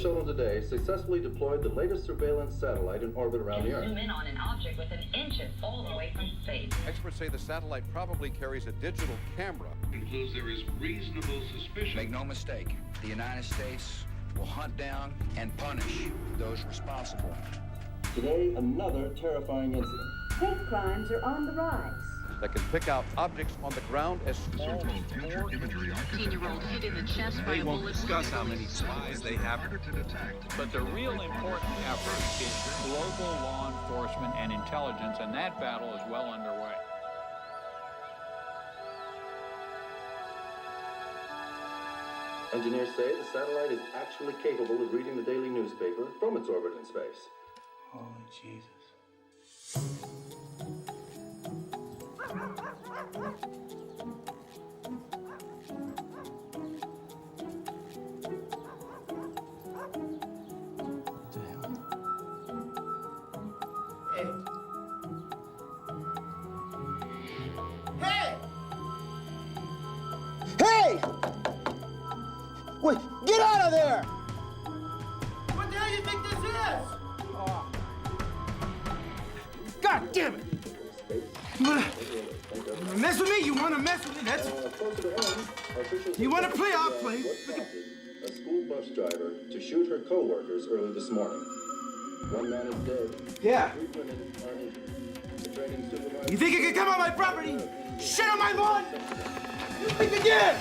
shuttle today successfully deployed the latest surveillance satellite in orbit around the Earth. Zoom in on an object within inches all the way from space. Experts say the satellite probably carries a digital camera. Concludes there is reasonable suspicion. Make no mistake, the United States will hunt down and punish those responsible. Today, another terrifying incident. Hate crimes are on the rise. That can pick out objects on the ground as small as 18-year-old hit in the chest by a bullet. They won't discuss how many spies they have. But the real important effort is global law enforcement and intelligence, and that battle is well underway. Engineers say the satellite is actually capable of reading the daily newspaper from its orbit in space. Holy Jesus. Hey! Wait, get out of there! What the hell do you think this is? Oh. God damn it! You wanna mess with me? You wanna mess with me? That's you wanna play? I'll play. A school bus driver to shoot her co-workers early this morning. One man is dead. Yeah. 3 women are injured. The training supervisor. You think you can come on my property? Shit on my lawn? You think again?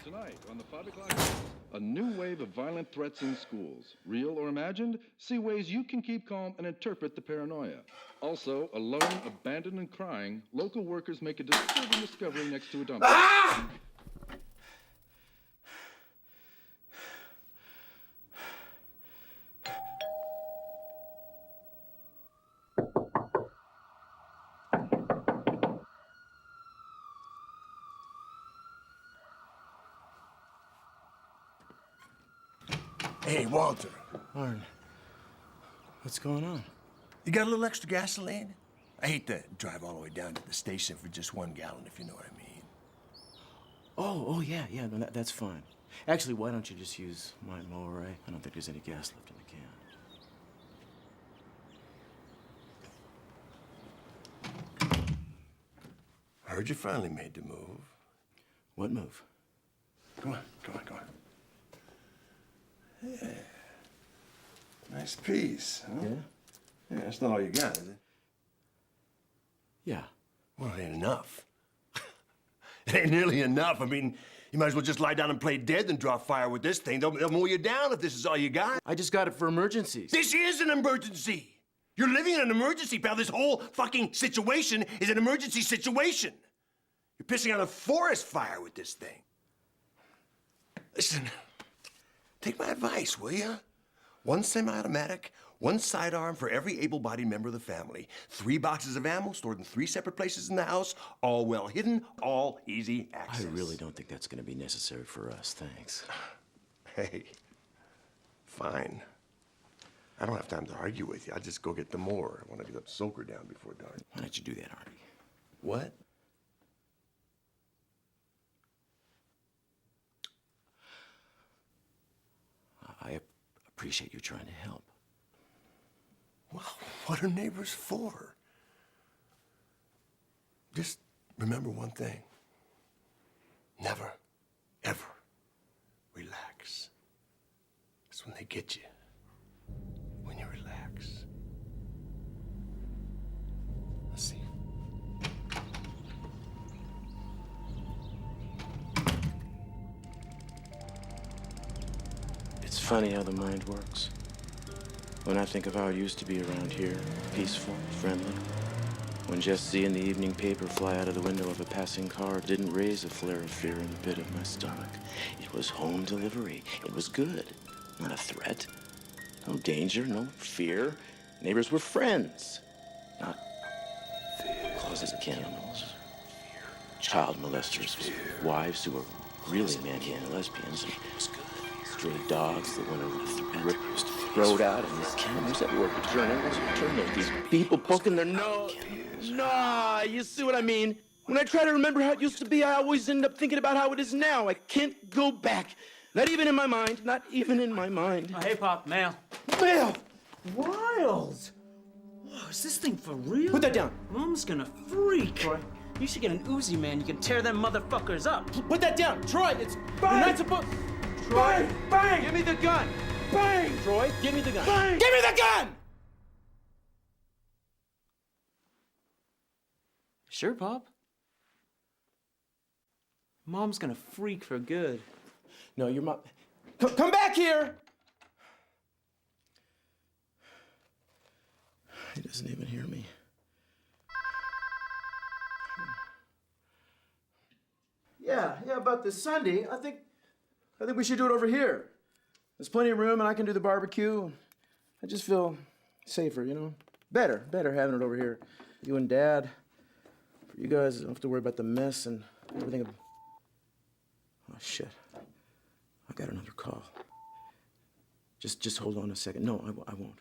Tonight on the 5 o'clock news, a new wave of violent threats in schools. Real or imagined? See ways you can keep calm and interpret the paranoia. Also, alone, abandoned, and crying, local workers make a disturbing discovery next to a dump. Ah! Hey, Walter. Arn, what's going on? You got a little extra gasoline? I hate to drive all the way down to the station for just 1 gallon, if you know what I mean. Oh, yeah, no, that's fine. Actually, why don't you just use my mower, eh? I don't think there's any gas left in the can. Heard you finally made the move. What move? Come on. Yeah. Nice piece, huh? Yeah? Yeah, that's not all you got, is it? Yeah. Well, it ain't enough. It ain't nearly enough. I mean, you might as well just lie down and play dead than draw fire with this thing. They'll mow you down if this is all you got. I just got it for emergencies. This is an emergency. You're living in an emergency, pal. This whole fucking situation is an emergency situation. You're pissing on a forest fire with this thing. Listen, take my advice, will you? 1 semi-automatic, 1 sidearm for every able-bodied member of the family. 3 boxes of ammo stored in 3 separate places in the house, all well hidden, all easy access. I really don't think that's going to be necessary for us, thanks. Hey, fine. I don't have time to argue with you. I'll just go get the mower. I want to get that soaker down before dark. Why don't you do that, Artie? What? I appreciate you trying to help. Well, what are neighbors for? Just remember one thing. Never, ever relax. That's when they get you. When you relax. Let's see. It's funny how the mind works. When I think of how it used to be around here, peaceful, friendly, when just seeing the evening paper fly out of the window of a passing car didn't raise a flare of fear in the pit of my stomach. It was home delivery. It was good, not a threat. No danger, no fear. Neighbors were friends, not causes cannibals, child molesters, wives who are really manhandling lesbians, and stray dogs that want to rip throat out, and these cannibals everywhere. Turn these people poking their nose. Nah, you see what I mean? When I try to remember how it used to be, I always end up thinking about how it is now. I can't go back. Not even in my mind. Not even in my mind. Oh, hey, Pop, mail. Mail! Wiles! Oh, is this thing for real? Put that down. Mom's gonna freak. Troy, you should get an Uzi, man. You can tear them motherfuckers up. Put that down. Troy, it's... Bang! You're not supposed... Troy, Bang! Bang! give me the gun. Bang! Troy, give me the gun. Bang! Give me the gun! Sure, Pop. Mom's gonna freak for good. No, your mom... Come back here! He doesn't even hear me. Yeah, about this Sunday. I think we should do it over here. There's plenty of room and I can do the barbecue. I just feel safer, you know? Better having it over here. You and Dad. For you guys, don't have to worry about the mess and everything. Oh, shit. I got another call. Just hold on a second. No, I won't.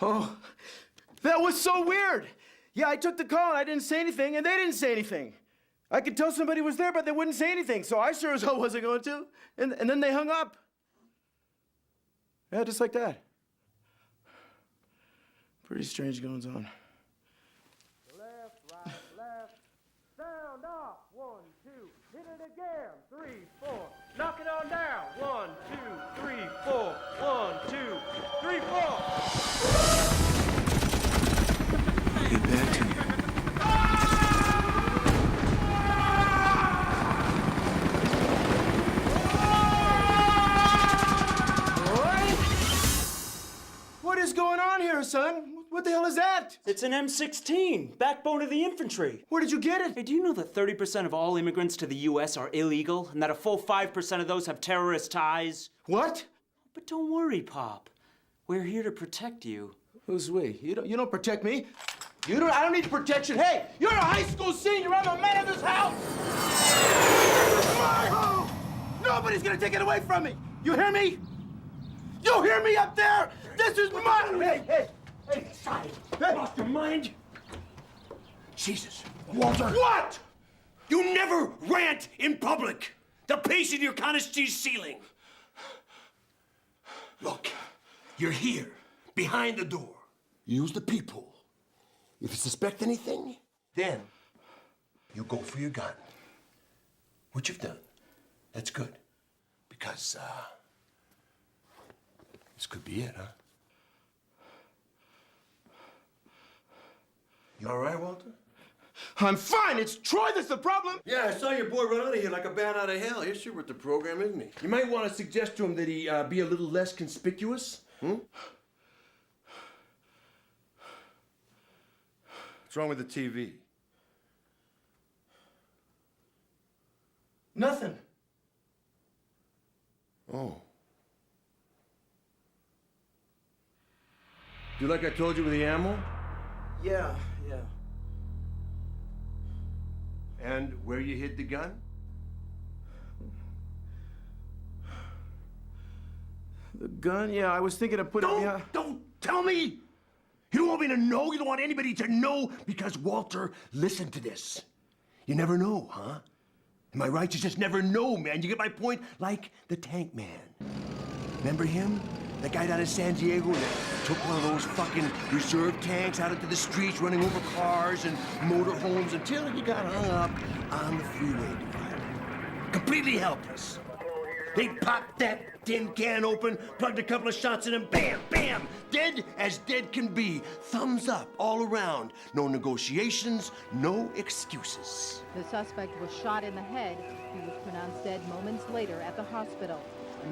Oh, that was so weird. Yeah, I took the call and I didn't say anything and they didn't say anything. I could tell somebody was there, but they wouldn't say anything, so I sure as hell wasn't going to. And then they hung up. Yeah, just like that. Pretty strange goings on. Left, right, left. Sound off. 1, 2. Hit it again. 3, 4. Knock it on down. 1, 2, 3, 4. 1, 2, 3, 4. Get back to you. What is going on here, son? What the hell is that? It's an M16, backbone of the infantry. Where did you get it? Hey, do you know that 30% of all immigrants to the U.S. are illegal, and that a full 5% of those have terrorist ties? What? But don't worry, Pop. We're here to protect you. Who's we? You don't protect me. I don't need protection. Hey, you're a high school senior. I'm the man of this house. My home. Nobody's gonna take it away from me. You hear me? You hear me up there? This is mine. Hey, Side. Lost your mind? Jesus. Walter. What? You never rant in public. The pace of your cottage cheese ceiling. Look, you're here, behind the door. Use the peephole. If you suspect anything, then you go for your gun. What you've done, that's good. Because, this could be it, huh? You all right, Walter? I'm fine. It's Troy that's the problem. Yeah, I saw your boy run out of here like a bat out of hell. He's sure with the program, isn't he? You might want to suggest to him that he be a little less conspicuous. What's wrong with the TV? Nothing. Oh. Do like I told you with the ammo? Yeah. And where you hid the gun? The gun? Yeah, I was thinking of putting it. Don't tell me! You don't want me to know? You don't want anybody to know? Because, Walter, listen to this. You never know, huh? Am I right? You just never know, man. You get my point? Like the Tank Man. Remember him? That guy down in San Diego that took one of those fucking reserve tanks out into the streets, running over cars and motorhomes until he got hung up on the freeway divider. Completely helpless. They popped that tin can open, plugged a couple of shots in, and bam, bam, dead as dead can be. Thumbs up all around. No negotiations, no excuses. The suspect was shot in the head. He was pronounced dead moments later at the hospital.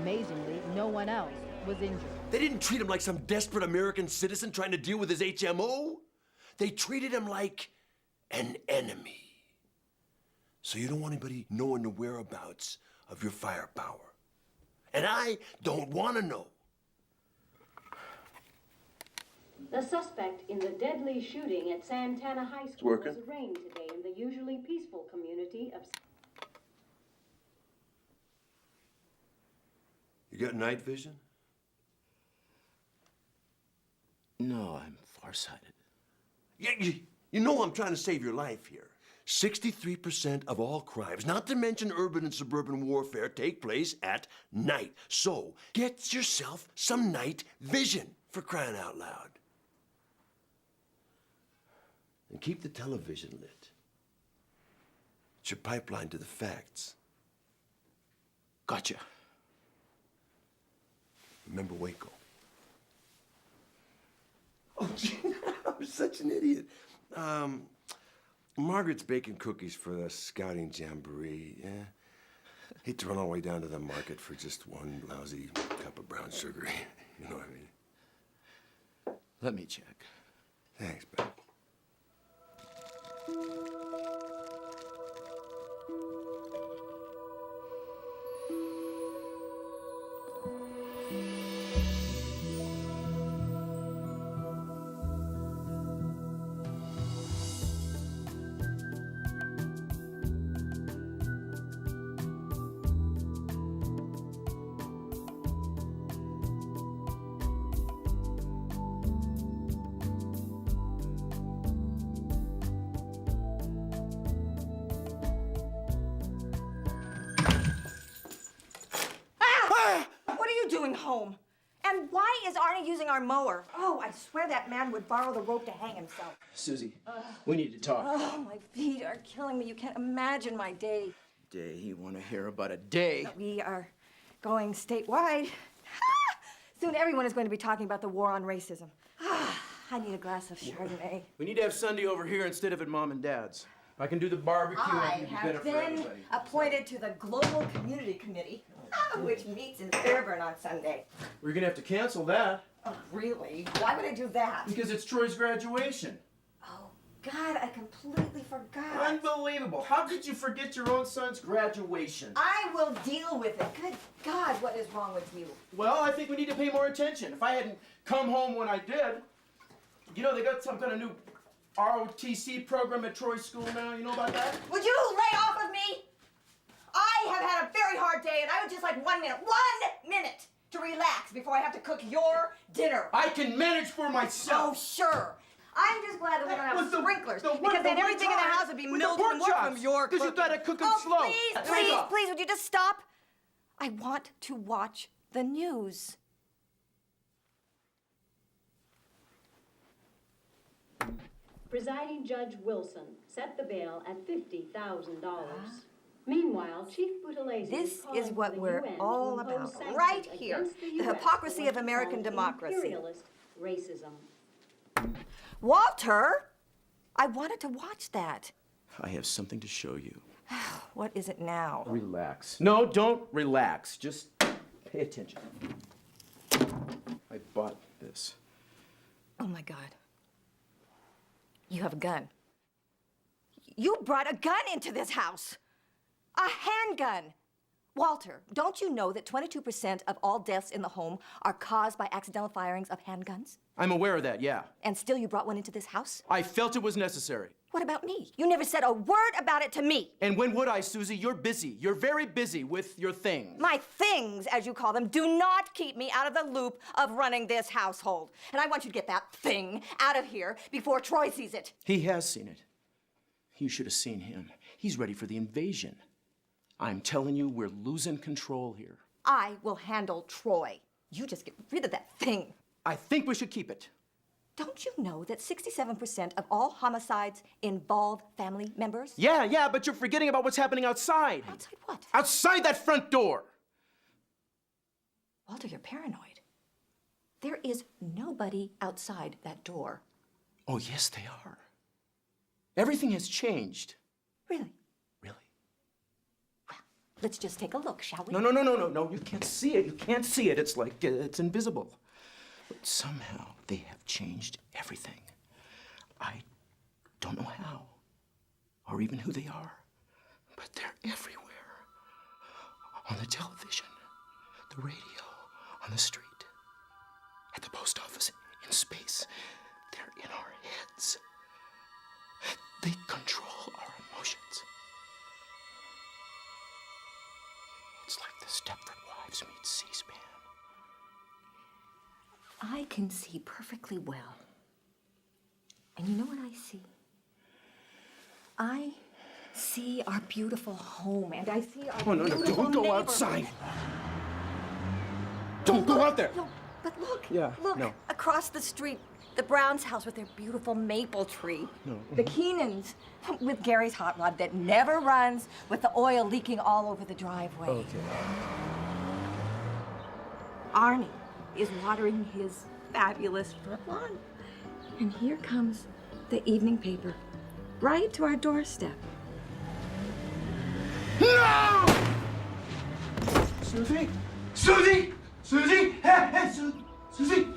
Amazingly, no one else was injured. They didn't treat him like some desperate American citizen trying to deal with his HMO. They treated him like an enemy. So you don't want anybody knowing the whereabouts of your firepower. And I don't want to know. The suspect in the deadly shooting at Santana High School was arraigned today in the usually peaceful community of... You got night vision? No, I'm farsighted. You know I'm trying to save your life here. 63% of all crimes, not to mention urban and suburban warfare, take place at night. So, get yourself some night vision, for crying out loud. And keep the television lit. It's your pipeline to the facts. Gotcha. Remember Waco. Oh, gee, I'm such an idiot. Margaret's baking cookies for the scouting jamboree. Yeah. Hate to run all the way down to the market for just one lousy cup of brown sugar. You know what I mean? Let me check. Thanks, bud. Home. And why is Arnie using our mower? Oh, I swear that man would borrow the rope to hang himself. Susie, we need to talk. Oh, my feet are killing me. You can't imagine my day. Day? You want to hear about a day? We are going statewide. Soon everyone is going to be talking about the war on racism. I need a glass of Chardonnay. We need to have Sunday over here instead of at Mom and Dad's. If I can do the barbecue, I have been appointed to the Global Community Committee, which meets in Fairburn on Sunday. We're gonna have to cancel that. Oh, really? Why would I do that? Because it's Troy's graduation. Oh, God, I completely forgot. Unbelievable. How could you forget your own son's graduation? I will deal with it. Good God, what is wrong with you? Well, I think we need to pay more attention. If I hadn't come home when I did, you know, they got some kind of new ROTC program at Troy School now. You know about that? Would you lay off of me? I have had a very hard day, and I would just like 1 minute to relax before I have to cook your dinner. I can manage for myself. Oh, sure. I'm just glad that we don't have sprinklers, because then everything in the house would be mildewed and more from your cooking. Because you gotta cook them slow. Please, would you just stop? I want to watch the news. Presiding Judge Wilson set the bail at $50,000. Meanwhile, Chief Buthelezi This is what we're all about, right here. The hypocrisy of American democracy. Imperialist racism. Walter, I wanted to watch that. I have something to show you. What is it now? Relax. No, don't relax. Just pay attention. I bought this. Oh, my God. You have a gun. You brought a gun into this house. A handgun. Walter, don't you know that 22% of all deaths in the home are caused by accidental firings of handguns? I'm aware of that, yeah. And still you brought one into this house? I felt it was necessary. What about me? You never said a word about it to me. And when would I, Susie? You're busy. You're very busy with your things. My things, as you call them, do not keep me out of the loop of running this household. And I want you to get that thing out of here before Troy sees it. He has seen it. You should have seen him. He's ready for the invasion. I'm telling you, we're losing control here. I will handle Troy. You just get rid of that thing. I think we should keep it. Don't you know that 67% of all homicides involve family members? Yeah, but you're forgetting about what's happening outside. Outside what? Outside that front door. Walter, you're paranoid. There is nobody outside that door. Oh, yes, they are. Everything has changed. Really? Really? Well, let's just take a look, shall we? No, you can't see it. You can't see it. It's like, it's invisible. But somehow they have changed everything. I don't know how, or even who they are, but they're everywhere. On the television, the radio, on the street, at the post office, in space. They're in our heads. They control our emotions. It's like the Stepford Wives meet C-SPAN. I can see perfectly well. And you know what I see? I see our beautiful home, and I see our Oh, no, beautiful don't go neighborhood. outside. Don't go out there. No, but look. Yeah, Look, no. across the street, the Browns' house with their beautiful maple tree. No. The Keenans with Gary's hot rod that never runs, with the oil leaking all over the driveway. Okay. Arnie is watering his fabulous front lawn. And here comes the evening paper, right to our doorstep. No! Susie? Susie! Susie! Hey, Susie!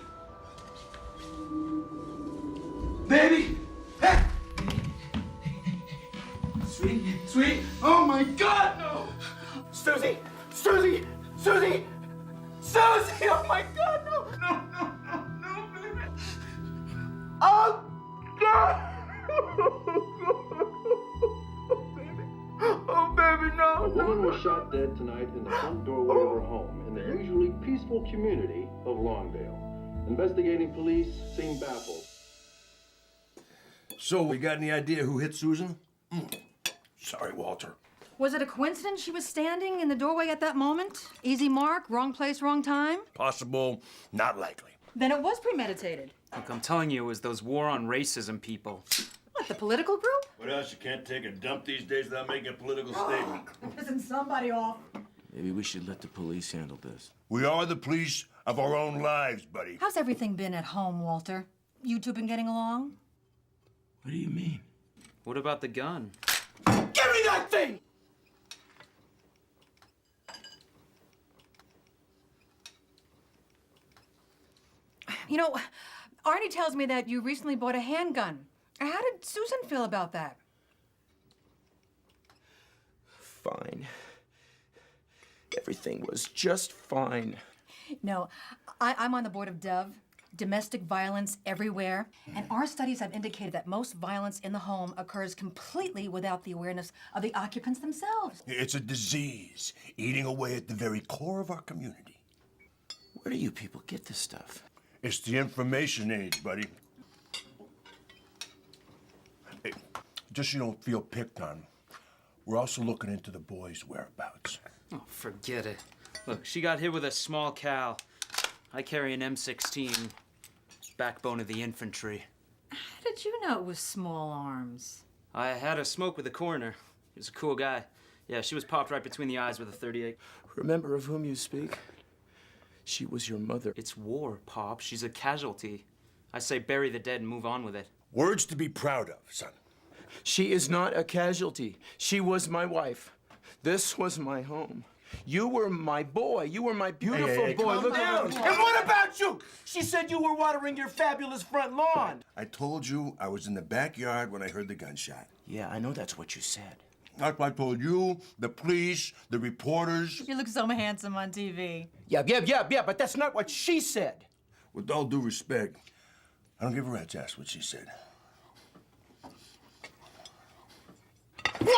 Baby! Hey! Sweet! Oh my God, no! Susie! Oh my God, no, baby! Oh, God! Oh, baby, no! A woman was shot dead tonight in the front doorway of her home in the usually peaceful community of Longdale. Investigating police seem baffled. So, we got any idea who hit Susan? Sorry, Walter. Was it a coincidence she was standing in the doorway at that moment? Easy mark, wrong place, wrong time? Possible, not likely. Then it was premeditated. Look, I'm telling you, it was those war on racism people. What, the political group? What else? You can't take a dump these days without making a political statement. Pissing somebody off. Maybe we should let the police handle this. We are the police of our own lives, buddy. How's everything been at home, Walter? You two been getting along? What do you mean? What about the gun? Give me that thing! You know, Arnie tells me that you recently bought a handgun. How did Susan feel about that? Fine. Everything was just fine. No, I'm on the board of DOVE, Domestic Violence Everywhere, and our studies have indicated that most violence in the home occurs completely without the awareness of the occupants themselves. It's a disease eating away at the very core of our community. Where do you people get this stuff? It's the information age, buddy. Hey, just so you don't feel picked on, we're also looking into the boy's whereabouts. Oh, forget it. Look, she got hit with a small cal. I carry an M16, backbone of the infantry. How did you know it was small arms? I had a smoke with the coroner. He was a cool guy. Yeah, she was popped right between the eyes with a .38. Remember of whom you speak? She was your mother. It's war, Pop. She's a casualty. I say bury the dead and move on with it. Words to be proud of, son. She is not a casualty. She was my wife. This was my home. You were my boy. You were my beautiful boy. Calm Look down. at me. And what about you? She said you were watering your fabulous front lawn. I told you I was in the backyard when I heard the gunshot. Yeah, I know that's what you said. That's what I told you, the police, the reporters. You look so handsome on TV. Yeah, but that's not what she said. With all due respect, I don't give a rat's ass what she said. You're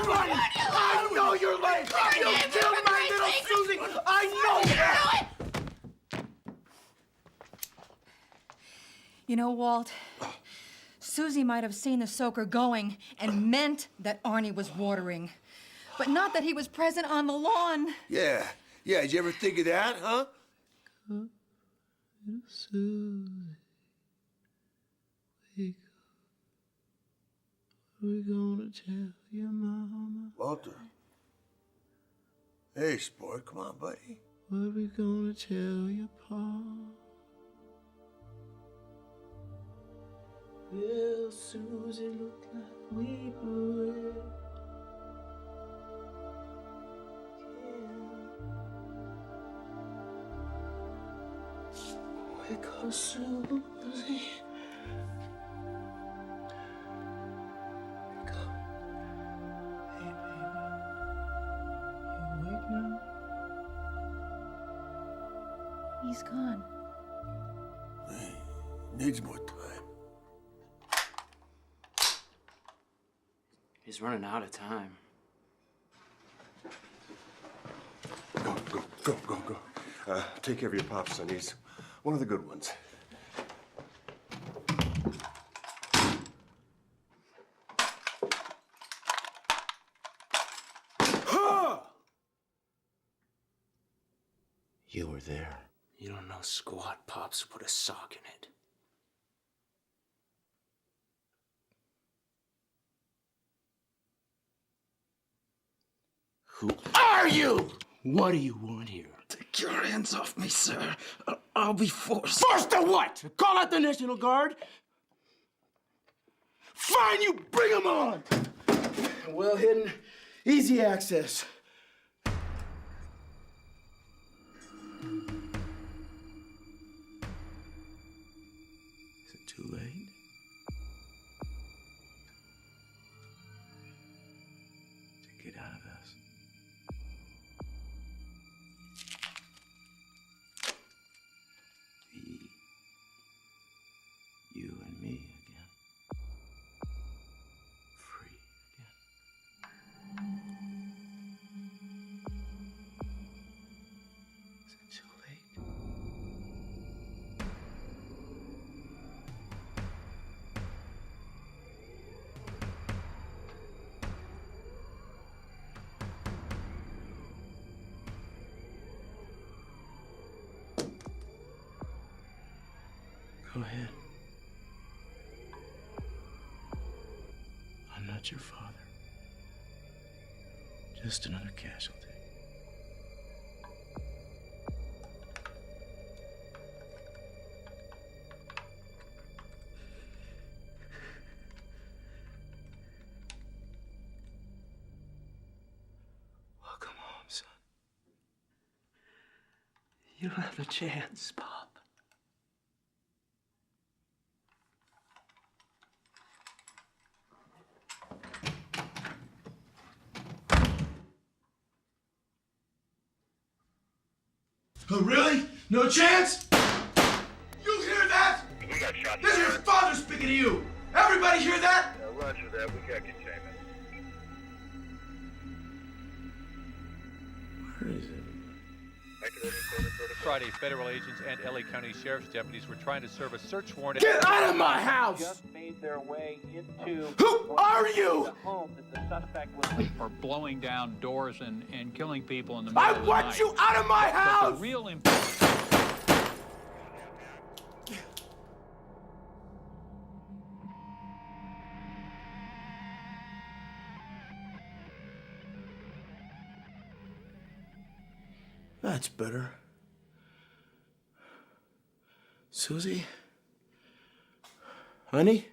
running! I know you're late! You killed my little Susie! I know that! You know, Walt, Susie might have seen the soaker going and meant that Arnie was watering, but not that he was present on the lawn. Yeah. Did you ever think of that, huh? Susie, we're gonna tell your mama. Walter. Hey, sport, come on, buddy. What we gonna tell you, Pa? Well, Susie looked like we blew it. Yeah. Wake up, Susie. Wake up. Hey, baby. You awake now? He's gone. Needs more time. He's running out of time. Go. Take care of your pops, son. He's one of the good ones. You were there. You don't know squat, Pops. Put a sock in it. Who are you? What do you want here? Take your hands off me, sir. I'll be forced. Forced to what? Call out the National Guard? Fine, you bring them on! Well hidden, easy access. Is it too late? To get out of this? You and me again. Free again. Is it too late? Go ahead. I'm not your father. Just another casualty. Welcome home, son. You have a chance, Pop. Oh, really? No chance? You hear that? We got shot. This is your father speaking to you. Everybody hear that? Yeah, roger that. We got containment. Where is it? Friday, federal agents and LA County Sheriff's deputies were trying to serve a search warrant. Get out of my house! Just made their way into. Who are you? The home that the suspect was. For blowing down doors and killing people in the middle of the night. I want you out of my house! But the real That's better. Susie? Honey?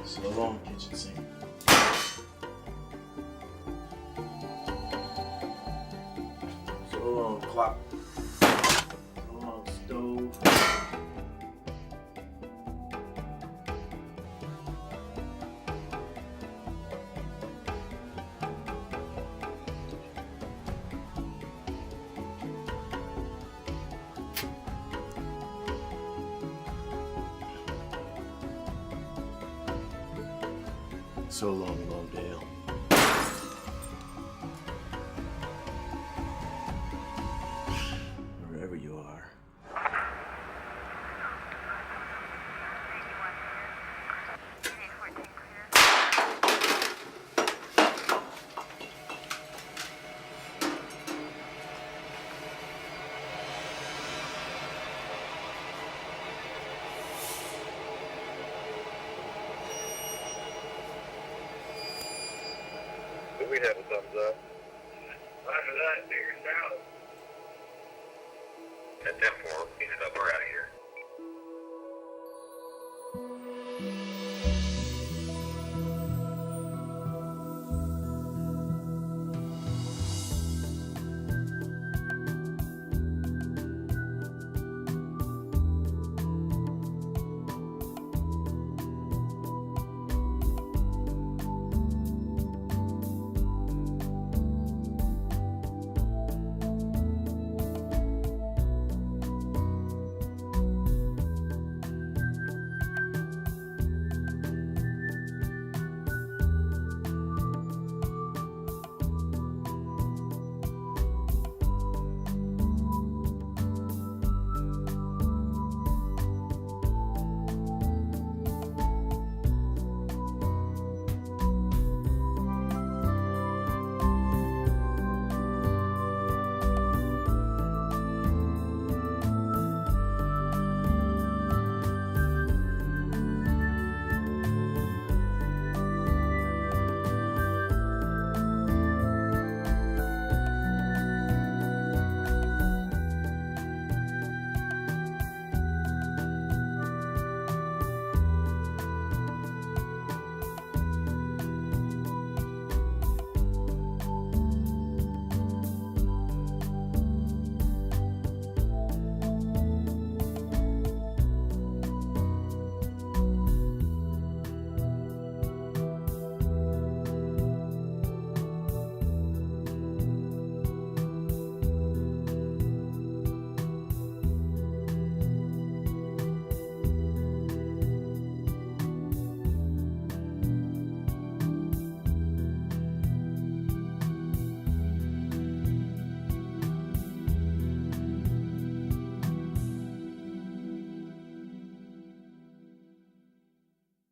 So long, kitchen sink. So long, clock. So long, stove. So long, Longdale. Wherever you are. We'd have a thumbs up. After that, figure it out. At 10-4, clean it up, we're out of here.